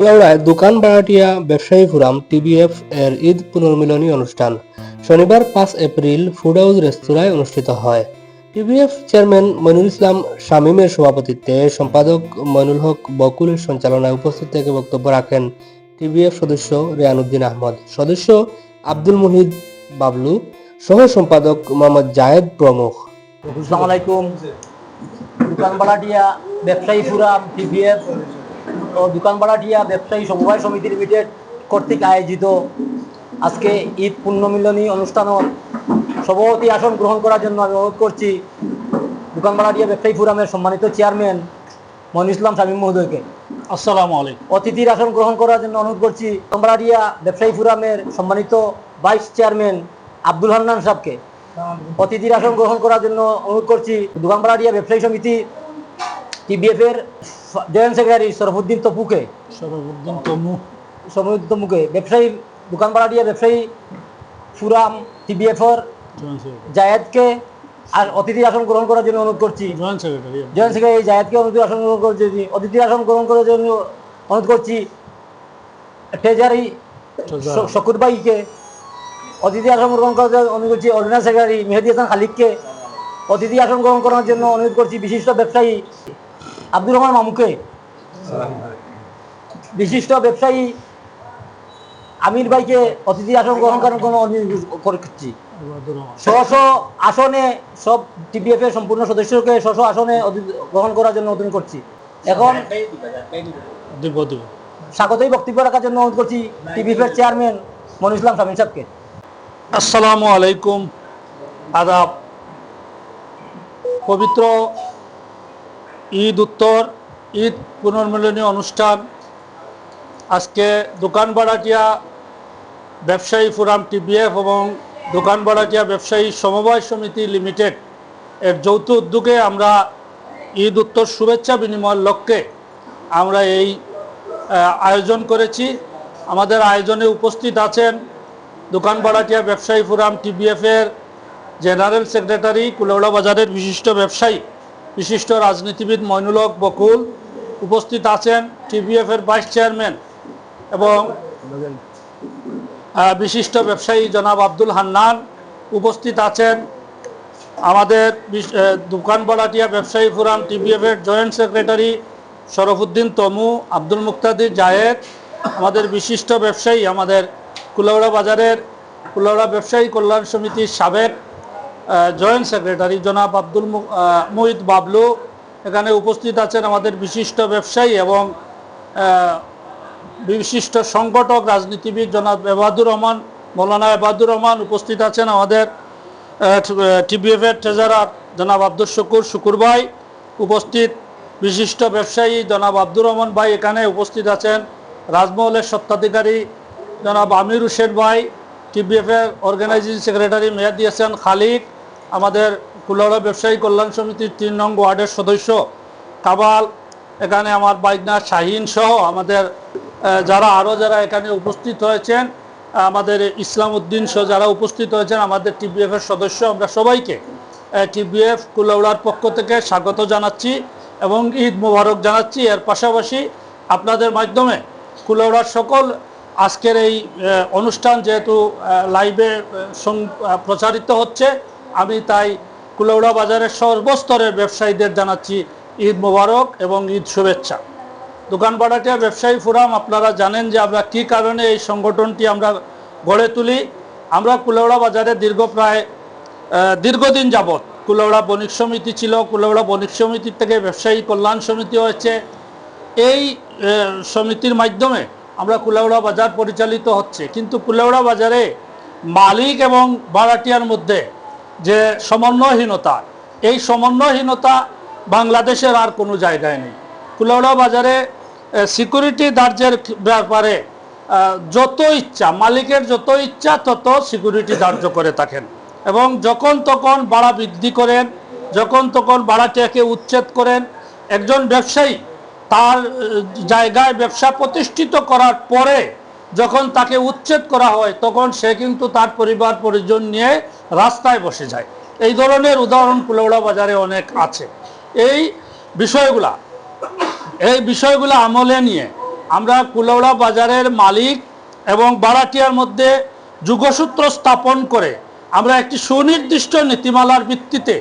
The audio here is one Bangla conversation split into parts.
কুলাউড়ায় দোকান ভাড়াটিয়া ব্যবসায়ী ফোরাম টিবিএফ এর ঈদ পুনর্মিলনী অনুষ্ঠান শনিবার 5 এপ্রিল ফুড হাউস রেস্তোরাঁয় অনুষ্ঠিত হয়। টিবিএফ চেয়ারম্যান মইনুল ইসলাম শামীমের সভাপতিত্বে সম্পাদক মইনুল হক বকুলের সঞ্চালনায় উপস্থিত থেকে বক্তব্য রাখেন টিবিএফ সদস্য রেয়ানুদ্দিন আহমদ, সদস্য আব্দুল মুহিদ বাবলু, সহ সম্পাদক মোহাম্মদ জায়েদ প্রমুখ। আসসালামু আলাইকুম। দোকান ভাড়াটিয়া ব্যবসায়ী ফোরাম টিবিএফ ও দোকান ভাড়াটিয়া ব্যবসায়ী সমবায় সমিতি লিমিটেড কর্তৃক আয়োজিত আজকে ঈদ পুণ্যমিলনী অনুষ্ঠানের সভাপতি আসন গ্রহণ করার জন্য আমি অনুরোধ করছি দোকান ভাড়াটিয়া ব্যবসায়ী ফোরামের সম্মানিত চেয়ারম্যান মইনুল ইসলাম শামীম মহোদয়কে। আসসালামু আলাইকুম। অতিথির আসন গ্রহণ করার জন্য অনুরোধ করছি দোকান ভাড়াটিয়া ব্যবসায়ী ফোরামের সম্মানিত ভাইস চেয়ারম্যান আব্দুল হান্নান সাহেবকে। অতিথির আসন গ্রহণ করার জন্য অনুরোধ করছি দোকান ভাড়াটিয়া ব্যবসায়ী সমিতি টিবিএফ এর জয়েন্ট সেক্রেটারি শরফুদ্দিন তপুকে। ব্যবসায়ী দোকান ভাড়াটিয়া ব্যবসায়ী ফুরাম টিবিএফ এর জায়েদকে আর অতিথির আসন গ্রহণ করার জন্য অনুরোধ করছি। জয়েন্ট সেক্রেটারি জায়েদকে অতিথির আসন গ্রহণ করছি। অতিথির আসন গ্রহণ করার জন্য অনুরোধ করছি ট্রেজারি শকুর ভাইকে। অতিথি আসন গ্রহণ করার জন্য অনুরোধ করছি অর্ডিনারি সেক্রেটারি মেহেদি হাসান খালিককে। অতিথি আসন গ্রহণ করার জন্য অনুরোধ করছি বিশিষ্ট ব্যবসায়ী আব্দুর রহমান মামুকে। বিশিষ্ট ব্যবসায়ী আমির ভাইকে অতিথি আসন গ্রহণ করার জন্য অনুরোধ করছি। স্ব আসনে সব টিবিএফ এর সম্পূর্ণ সদস্যকে স্ব আসনে গ্রহণ করার জন্য অনুরোধ করছি। এখন স্বাগতই বক্তব্য রাখার জন্য অনুরোধ করছি টিবিএফ এর চেয়ারম্যান মইনুল ইসলাম শামীম সাহেবকে। আসসালামু আলাইকুম, আদাব। পবিত্র ঈদ উত্তর ঈদ পুনর্মিলনী অনুষ্ঠান আজকে দোকান ভাড়াটিয়া ব্যবসায়ী ফোরাম টিবিএফ এবং দোকান ভাড়াটিয়া ব্যবসায়ী সমবায় সমিতি লিমিটেড এর যৌথ উদ্যোগে আমরা ঈদ উত্তর শুভেচ্ছা বিনিময়ের লক্ষ্যে আমরা এই আয়োজন করেছি। আমাদের আয়োজনে উপস্থিত আছেন দোকান ভাড়াটিয়া ব্যবসায়ী ফোরাম টিবিএফ এর জেনারেল সেক্রেটারি, কুলাউড়া বাজারের বিশিষ্ট ব্যবসায়ী, বিশিষ্ট রাজনীতিবিদ মইনুল হক বকুল। উপস্থিত আছেন টিবিএফ এর ভাইস চেয়ারম্যান এবং বিশিষ্ট ব্যবসায়ী জনাব আব্দুল হান্নান। উপস্থিত আছেন আমাদের দোকান ভাড়াটিয়া ব্যবসায়ী ফোরাম টিবিএফ এর জয়েন্ট সেক্রেটারি শরফুদ্দিন তমু, আব্দুল মুক্তাদির জায়েদ। আমাদের বিশিষ্ট ব্যবসায়ী, আমাদের কুলাউড়া বাজারের কুলাউড়া ব্যবসায়ী কল্যাণ সমিতির সাবেক জয়েন্ট সেক্রেটারি জনাব আব্দুল মুহিদ বাবলু। এখানে উপস্থিত আছেন আমাদের বিশিষ্ট ব্যবসায়ী এবং বিশিষ্ট সংগঠক রাজনীতিবিদ জনাব এবাদুর রহমান, মৌলানা এবাদুর রহমান। উপস্থিত আছেন আমাদের টিবিএফ এর ট্রেজারার জনাব আব্দুল শুকুর ভাই। উপস্থিত বিশিষ্ট ব্যবসায়ী জনাব আব্দুর রহমান ভাই। এখানে উপস্থিত আছেন রাজমহলের স্বত্বাধিকারী জনাব আমির হোসেন ভাই, টিবিএফ এর অর্গানাইজিং সেক্রেটারি মেহেদি হাসান খালিক, আমাদের কুলাউড়া ব্যবসায়ী কল্যাণ সমিতির 3 নং ওয়ার্ডের সদস্য কাবাল, এখানে আমার বাইকনা শাহিন সহ আমাদের যারা এখানে উপস্থিত হয়েছেন, আমাদের ইসলাম উদ্দিন সহ যারা উপস্থিত হয়েছেন, আমাদের টিবিএফ এর সদস্য, আমরা সবাইকে টিবিএফ কুলাউড়ার পক্ষ থেকে স্বাগত জানাচ্ছি এবং ঈদ মোবারক জানাচ্ছি। এর পাশাপাশি আপনাদের মাধ্যমে কুলাউড়ার সকল আজকের এই অনুষ্ঠান যেহেতু লাইভে প্রচারিত হচ্ছে, আমি তাই কুলাউড়া বাজারের সর্বস্তরের ব্যবসায়ীদের জানাচ্ছি ঈদ মোবারক এবং ঈদ শুভেচ্ছা। দোকান ভাড়াটিয়া ব্যবসায়ী ফোরাম, আপনারা জানেন যে আমরা কী কারণে এই সংগঠনটি আমরা গড়ে তুলি। আমরা কুলাউড়া বাজারে দীর্ঘদিন যাবৎ কুলাউড়া বণিক সমিতি ছিল, কুলাউড়া বণিক সমিতির থেকে ব্যবসায়ী কল্যাণ সমিতি হয়েছে। এই সমিতির মাধ্যমে আমরা কুলাউড়া বাজার পরিচালিত হচ্ছে, কিন্তু কুলাউড়া বাজারে মালিক এবং ভাড়াটিয়ার মধ্যে যে সমন্বয়হীনতা, এই সমন্বয়হীনতা বাংলাদেশের আর কোনো জায়গায় নেই। কুলাউড়া বাজারে সিকিউরিটি দার্জের ব্যাপারে যত ইচ্ছা, মালিকের যত ইচ্ছা তত সিকিউরিটি ধার্য করে থাকেন এবং যখন তখন ভাড়া বৃদ্ধি করেন, যখন তখন ভাড়াটিয়াকে উচ্ছেদ করেন। একজন ব্যবসায়ী তার জায়গায় ব্যবসা প্রতিষ্ঠিত করার পরে যখন তাকে উচ্ছেদ করা হয়, তখন সে কিন্তু তার পরিবার পরিজন নিয়ে রাস্তায় বসে যায়। এই ধরনের উদাহরণ কুলাউড়া বাজারে অনেক আছে। এই বিষয়গুলা আমলে নিয়ে আমরা কুলাউড়া বাজারের মালিক এবং ভাড়াটিয়ার মধ্যে যোগসূত্র স্থাপন করে আমরা একটি সুনির্দিষ্ট নীতিমালার ভিত্তিতে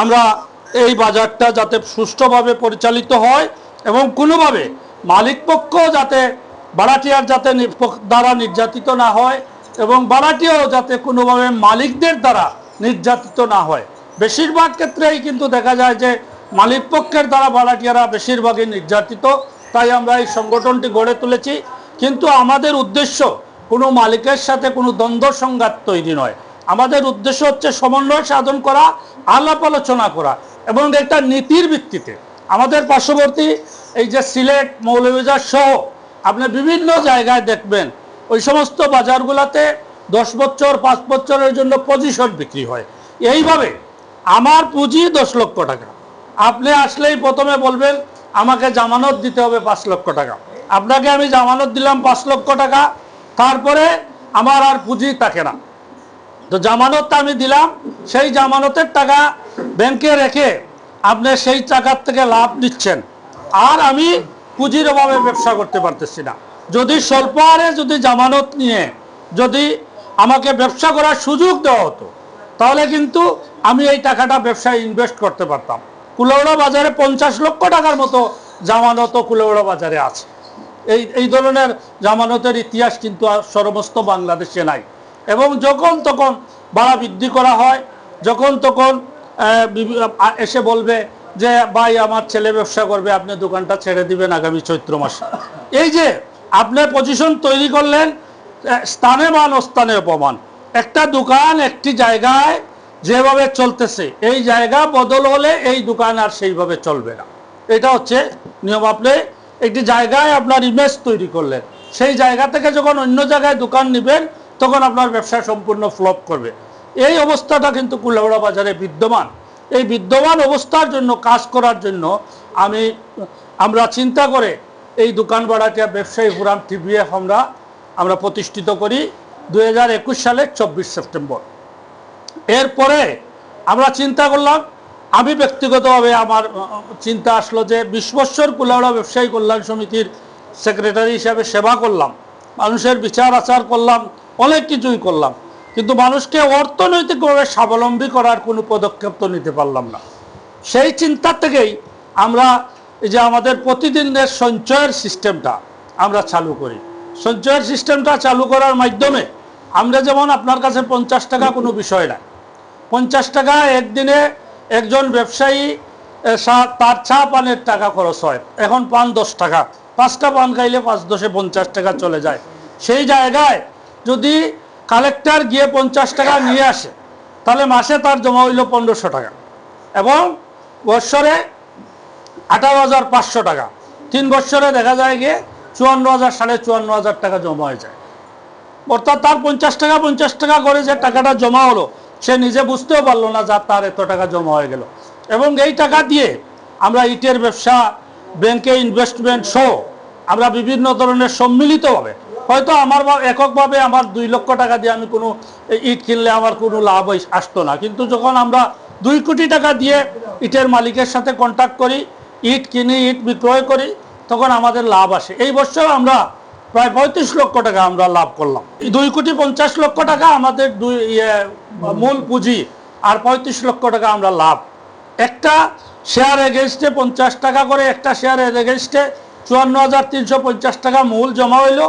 আমরা এই বাজারটা যাতে সুষ্ঠুভাবে পরিচালিত হয় এবং কোনোভাবে মালিক পক্ষ যাতে ভাড়াটিয়ার যাতে দ্বারা নির্যাতিত না হয় এবং ভাড়াটিয়াও যাতে কোনোভাবে মালিকদের দ্বারা নির্যাতিত না হয়। বেশিরভাগ ক্ষেত্রেই কিন্তু দেখা যায় যে মালিক পক্ষের দ্বারা ভাড়াটিয়ারা বেশিরভাগই নির্যাতিত, তাই আমরা এই সংগঠনটি গড়ে তুলেছি। কিন্তু আমাদের উদ্দেশ্য কোনো মালিকের সাথে কোনো দ্বন্দ্ব সংঘাত তৈরি নয়। আমাদের উদ্দেশ্য হচ্ছে সমন্বয় সাধন করা, আলাপ আলোচনা করা এবং একটা নীতির ভিত্তিতে। আমাদের পার্শ্ববর্তী এই যে সিলেট, মৌলভীবাজার সহ আপনি বিভিন্ন জায়গায় দেখবেন ওই সমস্ত বাজারগুলোতে 10 বছর 5 বছরের জন্য পজিশন বিক্রি হয়। এইভাবে আমার পুঁজি 10 লক্ষ টাকা, আপনি আসলেই প্রথমে বলবেন আমাকে জামানত দিতে হবে 5 লক্ষ টাকা। আপনাকে আমি জামানত দিলাম 5 লক্ষ টাকা, তারপরে আমার আর পুঁজি থাকে না। তো জামানত আমি দিলাম, সেই জামানতের টাকা ব্যাংকে রেখে আপনি সেই টাকার থেকে লাভ নিচ্ছেন, আর আমি পুঁজির অভাবে ব্যবসা করতে পারতেছি না। যদি স্বল্প হারে যদি জামানত নিয়ে যদি আমাকে ব্যবসা করার সুযোগ দেওয়া হতো, তাহলে কিন্তু আমি এই টাকাটা ব্যবসায় ইনভেস্ট করতে পারতাম। কুলাউড়া বাজারে 50 লক্ষ টাকার মতো জামানত কুলাউড়া বাজারে আছে। এই ধরনের জামানতের ইতিহাস কিন্তু আর সমস্ত বাংলাদেশে নাই। এবং যখন তখন ভাড়া বৃদ্ধি করা হয়, যখন তখন এসে বলবে যে ভাই আমার ছেলে ব্যবসা করবে, আপনি দোকানটা ছেড়ে দিবেন আগামী চৈত্র মাসে। এই যে আপনি পজিশন তৈরি করলেন, স্থানে মান অস্থানে অপমান। একটা দোকান একটি জায়গায় যেভাবে চলতেছে, এই জায়গা বদল হলে এই দোকান আর সেইভাবে চলবে না। এটা হচ্ছে নিয়ম। আপনি একটি জায়গায় আপনার ইমেজ তৈরি করলেন, সেই জায়গা থেকে যখন অন্য জায়গায় দোকান নেবেন তখন আপনার ব্যবসা সম্পূর্ণ ফ্লপ করবে। এই অবস্থাটা কিন্তু কুলাউড়া বাজারে বিদ্যমান। এই বিদ্যমান অবস্থার জন্য কাজ করার জন্য আমরা চিন্তা করে এই দোকান ভাড়াটিয়া ব্যবসায়ী ফোরাম টিবিএফ আমরা প্রতিষ্ঠিত করি 2021 সালের 24 সেপ্টেম্বর। এরপরে আমরা চিন্তা করলাম, আমি ব্যক্তিগতভাবে আমার চিন্তা আসলো যে 20 বছর কুলাউড়া ব্যবসায়ী কল্যাণ সমিতির সেক্রেটারি হিসাবে সেবা করলাম, মানুষের বিচার আচার করলাম, অনেক কিছুই করলাম, কিন্তু মানুষকে অর্থনৈতিকভাবে স্বাবলম্বী করার কোনো পদক্ষেপ তো নিতে পারলাম না। সেই চিন্তা থেকেই আমরা এই যে আমাদের প্রতিদিনের সঞ্চয়ের সিস্টেমটা আমরা চালু করি। সঞ্চয়ের সিস্টেমটা চালু করার মাধ্যমে আমরা যেমন, আপনার কাছে 50 টাকা কোনো বিষয় না, 50 টাকা একদিনে একজন ব্যবসায়ী তার চা পানের টাকা খরচ হয়, এখন পান 10 টাকা, 5টা পান খাইলে 5 10 50 টাকা চলে যায়। সেই জায়গায় যদি কালেক্টর গিয়ে 50 টাকা নিয়ে আসে, তাহলে মাসে তার জমা হইল 1500 টাকা এবং বৎসরে 18,500 টাকা। 3 বছরে দেখা যায় গিয়ে 54,000 54,500 টাকা জমা হয়ে যায়। অর্থাৎ তার 50 টাকা করে যে টাকাটা জমা হলো, সে নিজে বুঝতেও পারলো না যা তার এত টাকা জমা হয়ে গেল। এবং এই টাকা দিয়ে আমরা ইটের ব্যবসা, ব্যাংকে ইনভেস্টমেন্ট সহ আমরা বিভিন্ন ধরনের সম্মিলিতভাবে, হয়তো আমার এককভাবে আমার 2 লক্ষ টাকা দিয়ে আমি কোনো ইট কিনলে আমার কোনো লাভ আসতো না, কিন্তু যখন আমরা 2 কোটি টাকা দিয়ে ইটের মালিকের সাথে কন্ট্যাক্ট করি, ইট কিনি, ইট বিক্রয় করি, তখন আমাদের লাভ আসে। এই বছর আমরা প্রায় 35 লক্ষ টাকা আমরা লাভ করলাম। 2,50,00,000 টাকা আমাদের মূল পুঁজি, আর 35 লক্ষ টাকা আমরা লাভ। একটা শেয়ার এগেনস্টে 50 টাকা করে, একটা শেয়ারের এগেনস্টে 54,350 টাকা মূল জমা হইল,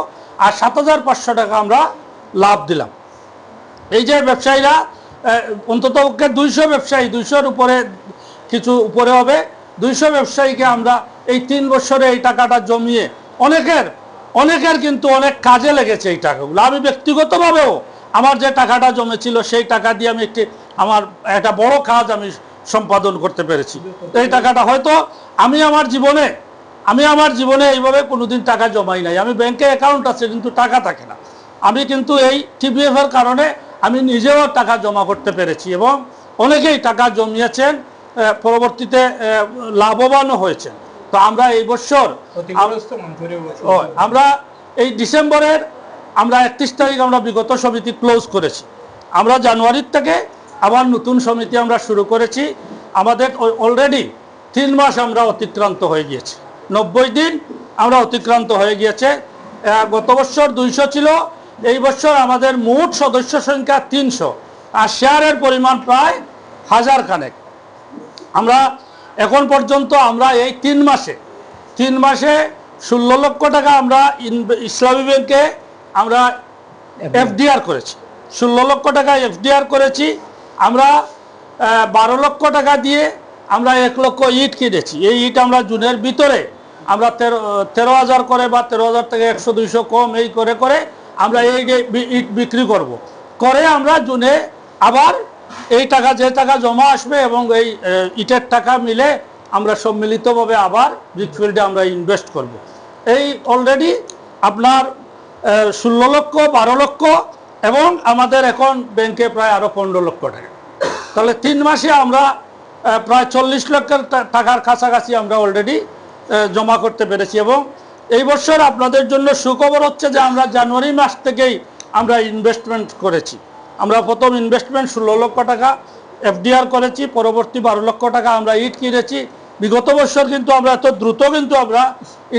আর 7,500 টাকা আমরা লাভ দিলাম। এই যে ব্যবসায়ীরা অন্তত 200 ব্যবসায়ী, 200-র উপরে কিছু উপরে হবে, 200 ব্যবসায়ীকে আমরা এই 3 বছরে এই টাকাটা জমিয়ে অনেকের কিন্তু অনেক কাজে লেগেছে এই টাকাগুলো। আমি ব্যক্তিগতভাবেও আমার যে টাকাটা জমেছিল সেই টাকা দিয়ে আমি আমার একটা বড় কাজ আমি সম্পাদন করতে পেরেছি। এই টাকাটা হয়তো আমি আমার জীবনে এইভাবে কোনোদিন টাকা জমাই নাই। আমি ব্যাংকে অ্যাকাউন্ট আছে কিন্তু টাকা থাকে না। আমি কিন্তু এই টিবিএফ এর কারণে আমি নিজেও টাকা জমা করতে পেরেছি এবং অনেকেই টাকা জমিয়েছেন, পরবর্তীতে লাভবানও হয়েছেন। তো আমরা এই বছর আমরা এই ডিসেম্বরের 31 তারিখ আমরা বিগত সমিতি ক্লোজ করেছি। আমরা জানুয়ারির থেকে আবার নতুন সমিতি আমরা শুরু করেছি। আমাদের অলরেডি 3 মাস আমরা অতিক্রান্ত হয়ে গিয়েছি। 90 দিন আমরা অতিক্রান্ত হয়ে গিয়েছে। গত বছর 200 ছিল, এই বছর আমাদের মোট সদস্য সংখ্যা 300, আর শেয়ারের পরিমাণ প্রায় 1000 খানেক। আমরা এখন পর্যন্ত আমরা এই 3 মাসে 16 লক্ষ টাকা আমরা ইসলামী ব্যাংকে আমরা এফডিআর করেছি। 16 লক্ষ টাকা এফডিআর করেছি। আমরা 12 লক্ষ টাকা দিয়ে আমরা 1 লক্ষ ইট কিনেছি। এই ইট আমরা জুনের ভিতরে আমরা 13,000 করে বা 13,000 থেকে 100-200 কম এই করে করে আমরা এই ইট বিক্রি করব। করে আমরা জুনে আবার এই টাকা, যে টাকা জমা আসবে এবং এই ইটের টাকা মিলে আমরা সম্মিলিতভাবে আবার ব্রিকফিল্ডে আমরা ইনভেস্ট করব। এই অলরেডি আপনার 16 লক্ষ, 12 লক্ষ এবং আমাদের এখন ব্যাংকে প্রায় আরও 15 লক্ষ টাকা। তাহলে 3 মাসে আমরা প্রায় 40 লক্ষ টাকার কাছাকাছি আমরা অলরেডি জমা করতে পেরেছি। এবং এই বছর আপনাদের জন্য সুখবর হচ্ছে যে আমরা জানুয়ারি মাস থেকেই আমরা ইনভেস্টমেন্ট করেছি। আমরা প্রথম ইনভেস্টমেন্ট 16 লক্ষ টাকা এফডিআর করেছি, পরবর্তী 12 লক্ষ টাকা আমরা ইট কিনেছি। বিগত বছর কিন্তু আমরা এত দ্রুত কিন্তু আমরা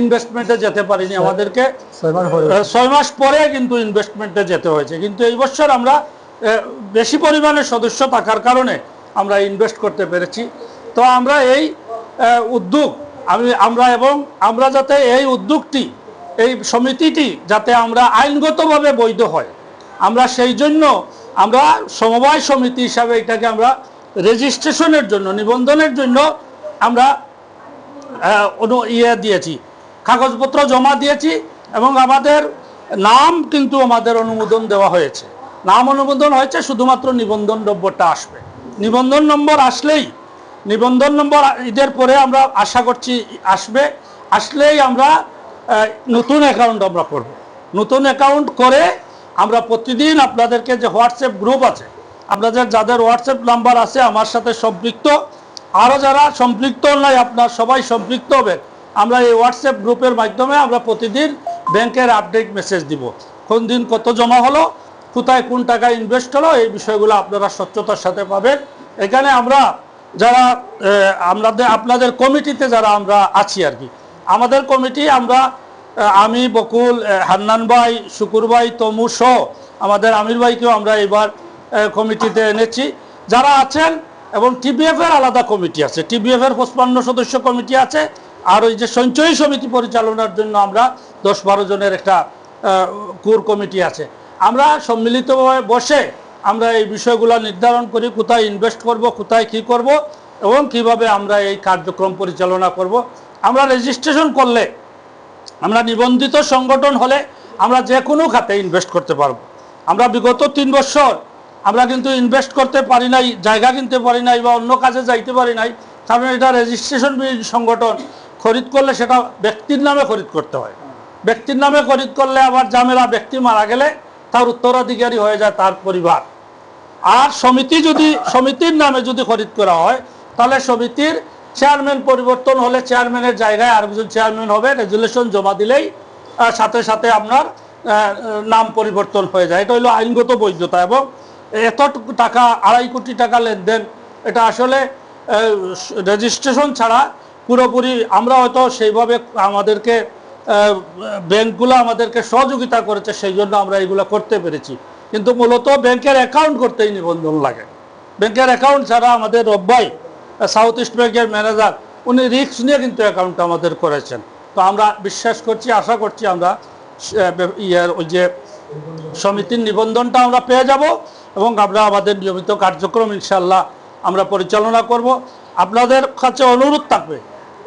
ইনভেস্টমেন্টে যেতে পারিনি, আমাদেরকে 6 মাস পরে কিন্তু ইনভেস্টমেন্টে যেতে হয়েছে। কিন্তু এই বছর আমরা বেশি পরিমাণে সদস্য থাকার কারণে আমরা ইনভেস্ট করতে পেরেছি। তো আমরা এই উদ্যোগ আমরা যাতে এই উদ্যোগটি, এই সমিতিটি যাতে আমরা আইনগতভাবে বৈধ হয়, আমরা সেই জন্য আমরা সমবায় সমিতি হিসাবে এটাকে আমরা রেজিস্ট্রেশনের জন্য, নিবন্ধনের জন্য আমরা দিয়েছি, কাগজপত্র জমা দিয়েছি এবং আমাদের নাম কিন্তু আমাদের অনুমোদন দেওয়া হয়েছে। নাম অনুমোদন হয়েছে, শুধুমাত্র নিবন্ধন নম্বরটা আসবে। নিবন্ধন নম্বর আসলেই, নিবন্ধন নম্বর ঈদের পরে আমরা আশা করছি আসলেই আমরা নতুন অ্যাকাউন্ট আমরা করব। নতুন অ্যাকাউন্ট করে আমরা প্রতিদিন আপনাদেরকে যে হোয়াটসঅ্যাপ গ্রুপ আছে, আপনাদের যাদের হোয়াটসঅ্যাপ নাম্বার আছে আমার সাথে সম্পৃক্ত, আরও যারা সম্পৃক্ত নাই আপনার সবাই সম্পৃক্ত হবে, আমরা এই হোয়াটসঅ্যাপ গ্রুপের মাধ্যমে আমরা প্রতিদিন ব্যাংকের আপডেট মেসেজ দিব। কোন দিন কত জমা হলো, কোথায় কোন টাকা ইনভেস্ট হলো, এই বিষয়গুলো আপনারা স্বচ্ছতার সাথে পাবেন। এখানে আমরা যারা আপনাদের কমিটিতে যারা আমরা আছি আর কি, আমাদের কমিটি আমি, বকুল, হান্নান ভাই, শুকুর ভাই, তমু সহ আমাদের আমির ভাইকেও আমরা এবার কমিটিতে এনেছি যারা আছেন। এবং টিবিএফ এর আলাদা কমিটি আছে, টিবিএফ এর 55 সদস্য কমিটি আছে। আর ওই যে সঞ্চয়ী সমিতি পরিচালনার জন্য আমরা 10-12 জনের একটা কোর কমিটি আছে। আমরা সম্মিলিতভাবে বসে আমরা এই বিষয়গুলো নির্ধারণ করি, কোথায় ইনভেস্ট করব, কোথায় কি করব এবং কিভাবে আমরা এই কার্যক্রম পরিচালনা করব। আমরা রেজিস্ট্রেশন করলে, আমরা নিবন্ধিত সংগঠন হলে আমরা যে কোনো খাতে ইনভেস্ট করতে পারবো। আমরা বিগত 3 বছর আমরা কিন্তু ইনভেস্ট করতে পারি নাই, জায়গা কিনতে পারি নাই বা অন্য কাজে যাইতে পারি নাই, কারণ এটা রেজিস্ট্রেশন সংগঠন। খরিদ করলে সেটা ব্যক্তির নামে খরিদ করতে হয়। ব্যক্তির নামে খরিদ করলে আবার ঝামেলা, ব্যক্তি মারা গেলে তার উত্তরাধিকারী হয়ে যায় তার পরিবার। আর সমিতির নামে যদি খরিদ করা হয় তাহলে সমিতির চেয়ারম্যান পরিবর্তন হলে চেয়ারম্যানের জায়গায় আরেকজন চেয়ারম্যান হবে, রেজুলেশন জমা দিলেই সাথে সাথে আপনার নাম পরিবর্তন হয়ে যায়। এটা হলো আইনগত বৈধতা। এবং এত টাকা, 2.5 কোটি টাকা লেনদেন, এটা আসলে রেজিস্ট্রেশন ছাড়া পুরোপুরি আমরা হয়তো সেইভাবে আমাদেরকে ব্যাংকগুলো আমাদেরকে সহযোগিতা করেছে, সেই জন্য আমরা এগুলো করতে পেরেছি। কিন্তু মূলত ব্যাংকের অ্যাকাউন্ট করতেই নিবন্ধন লাগে। ব্যাংকের অ্যাকাউন্ট ছাড়া আমাদের রব্বাই, সাউথ ইস্ট ব্যাংকের ম্যানেজার, উনি রিস্ক নিয়ে কিন্তু অ্যাকাউন্টটা আমাদের করেছেন। তো আমরা বিশ্বাস করছি, আশা করছি আমরা ওই যে সমিতির নিবন্ধনটা আমরা পেয়ে যাব এবং আমরা আমাদের নিয়মিত কার্যক্রম ইনশাল্লাহ আমরা পরিচালনা করব। আপনাদের কাছে অনুরোধ থাকবে,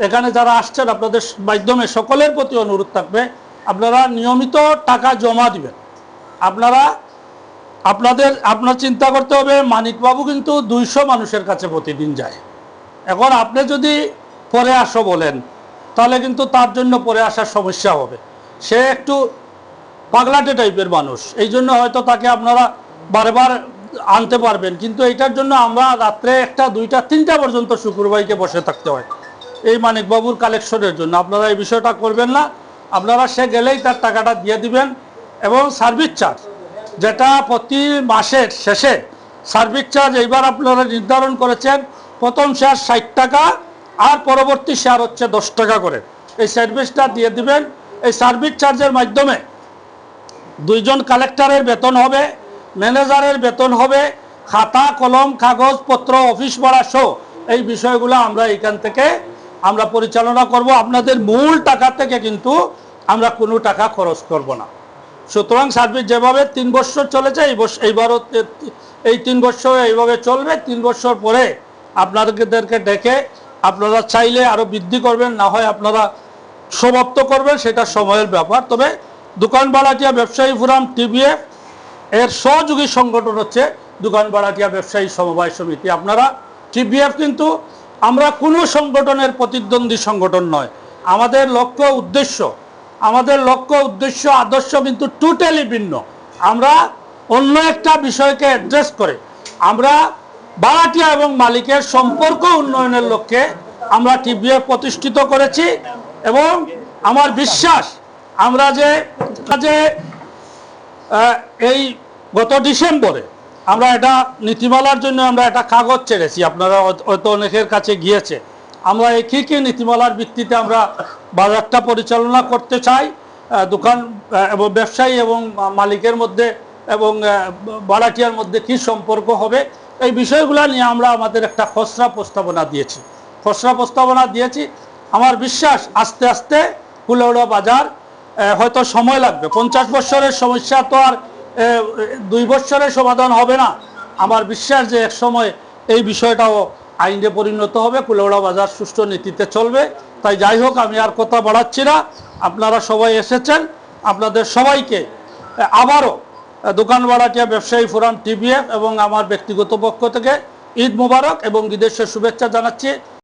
এখানে যারা আসছেন আপনাদের মাধ্যমে সকলের প্রতি অনুরোধ থাকবে, আপনারা নিয়মিত টাকা জমা দিবেন। আপনার চিন্তা করতে হবে, মানিকবাবু কিন্তু 200 মানুষের কাছে প্রতিদিন যায়। এখন আপনি যদি পরে আসো বলেন তাহলে কিন্তু তার জন্য পরে আসার সমস্যা হবে। সে একটু পাগলাটে টাইপের মানুষ, এই জন্য হয়তো তাকে আপনারা বারবার আনতে পারবেন, কিন্তু এইটার জন্য আমরা রাত্রে 1টা, 2টা, 3টা পর্যন্ত শুক্রবারকে বসে থাকতে হয় এই মানিকবাবুর কালেকশনের জন্য। আপনারা এই বিষয়টা করবেন না, আপনারা সে গেলেই তার টাকাটা দিয়ে দিবেন। এবং সার্ভিস চার্জ, যেটা প্রতি মাসের শেষে সার্ভিস চার্জ এইবার আপনারা নির্ধারণ করেছেন, প্রথম শেয়ার 60 টাকা আর পরবর্তী শেয়ার হচ্ছে 10 টাকা করে। এই সার্ভিসটা দিয়ে দিবেন। এই সার্ভিস চার্জের মাধ্যমে 2 জন কালেক্টরের বেতন হবে, ম্যানেজারের বেতন হবে, খাতা কলম কাগজপত্র অফিস ভাড়া সহ এই বিষয়গুলো আমরা এখান থেকে আমরা পরিচালনা করব। আপনাদের মূল টাকা থেকে কিন্তু আমরা কোনো টাকা খরচ করব না। সুতরাং সার্ভিস যেভাবে 3 বছর চলেছে এইবারও এই 3 বছর এইভাবে চলবে। 3 বছর পরে আপনাদেরকে ডেকে আপনারা চাইলে আরও বৃদ্ধি করবেন, না হয় আপনারা সমাপ্ত করবেন, সেটা সময়ের ব্যাপার। তবে দোকান ভাড়াটিয়া ব্যবসায়ী ফোরাম টিবিএফ এর সহযোগী সংগঠন হচ্ছে দোকান ভাড়াটিয়া ব্যবসায়ী সমবায় সমিতি। আপনারা টিবিএফ কিন্তু আমরা কোনো সংগঠনের প্রতিদ্বন্দ্বী সংগঠন নয়। আমাদের লক্ষ্য উদ্দেশ্য আদর্শ কিন্তু টোটালি ভিন্ন। আমরা অন্য একটা বিষয়কে অ্যাড্রেস করে আমরা ভাড়াটিয়া এবং মালিকের সম্পর্ক উন্নয়নের লক্ষ্যে আমরা টিবিএফ প্রতিষ্ঠিত করেছি। এবং আমার বিশ্বাস আমরা যে এই গত ডিসেম্বরে আমরা এটা নীতিমালার জন্য আমরা একটা কাগজ ছেড়েছি, আপনারা হয়তো অনেকের কাছে গিয়েছে। আমরা এই কী নীতিমালার ভিত্তিতে আমরা বাজারটা পরিচালনা করতে চাই, দোকান এবং ব্যবসায়ী এবং মালিকের মধ্যে এবং ভাড়াটিয়ার মধ্যে কি সম্পর্ক হবে, এই বিষয়গুলো নিয়ে আমরা আমাদের একটা খসড়া প্রস্তাবনা দিয়েছি। আমার বিশ্বাস আস্তে আস্তে কুলেউড়া বাজার হয়তো সময় লাগবে। 50 বছরের সমস্যা তো আর 2 বছরের সমাধান হবে না। আমার বিশ্বাস যে এক সময় এই বিষয়টাও আইনে পরিণত হবে, কুলেউড়া বাজার সুষ্ঠু নীতিতে চলবে। তাই যাই হোক, আমি আর কথা বাড়াচ্ছি না। আপনারা সবাই এসেছেন, আপনাদের সবাইকে আবারও দোকান ভাড়াটিয়া ব্যবসায়ী ফোরাম টিবিএফ এবং আমার ব্যক্তিগত পক্ষ থেকে ঈদ মোবারক এবং বিদেশের শুভেচ্ছা জানাচ্ছি।